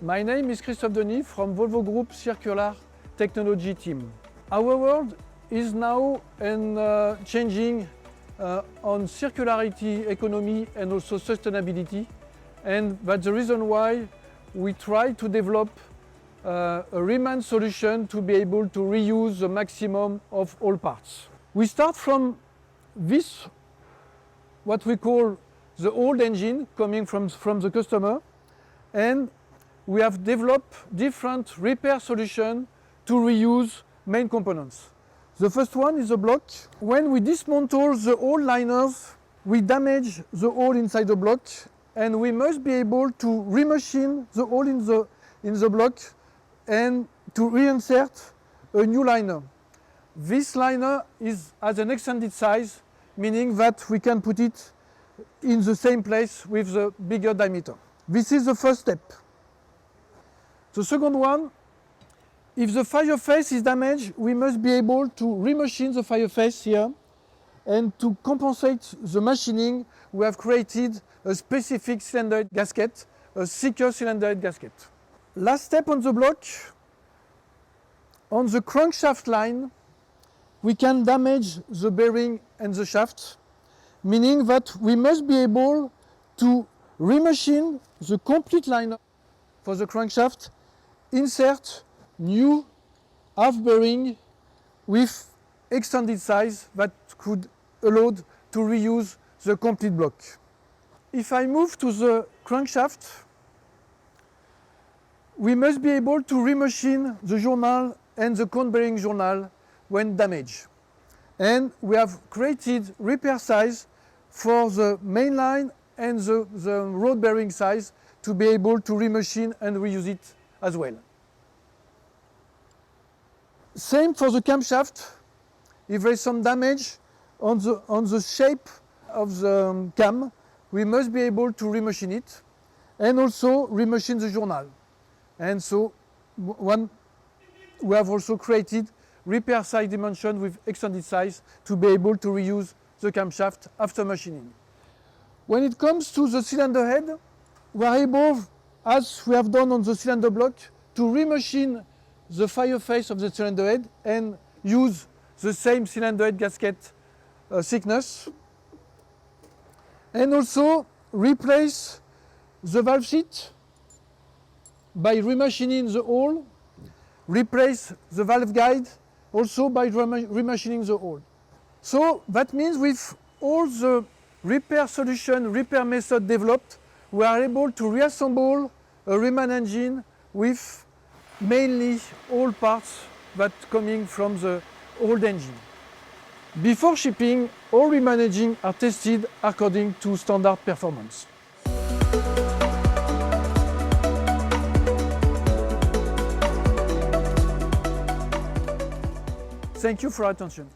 My name is Christophe Denis from Volvo Group Circular Technology team. Our world is now changing on circularity economy and also sustainability, and that's the reason why we try to develop a reman solution to be able to reuse the maximum of all parts. We start from this, what we call the old engine coming from the customer, and we have developed different repair solutions to reuse main components. The first one is the block. When we dismantle the old liners, we damage the hole inside the block, and we must be able to remachine the hole in the block and to reinsert a new liner. This liner has an extended size, meaning that we can put it in the same place with the bigger diameter. This is the first step. The second one, if the fireface is damaged, we must be able to remachine the fireface here, and to compensate the machining, we have created a specific cylinder head gasket, a thicker cylinder head gasket. Last step on the block, on the crankshaft line, we can damage the bearing and the shaft, meaning that we must be able to remachine the complete liner for the crankshaft, insert new half bearing with extended size that could allow to reuse the complete block. If I move to the crankshaft, we must be able to remachine the journal and the cone bearing journal when damaged. And we have created repair size for the main line and the rod bearing size to be able to remachine and reuse it as well. Same for the camshaft. If there is some damage on the shape of the cam, we must be able to remachine it and also remachine the journal. And so we have also created repair size dimension with extended size to be able to reuse the camshaft after machining. When it comes to the cylinder head, we are able, as we have done on the cylinder block, to remachine the fireface of the cylinder head and use the same cylinder head gasket thickness, and also replace the valve sheet by remachining the hole, replace the valve guide also by remachining the hole. So that means with all the repair solution, repair method developed, we are able to reassemble a reman engine with mainly all parts that coming from the old engine. Before shipping, all reman engines are tested according to standard performance. Thank you for your attention.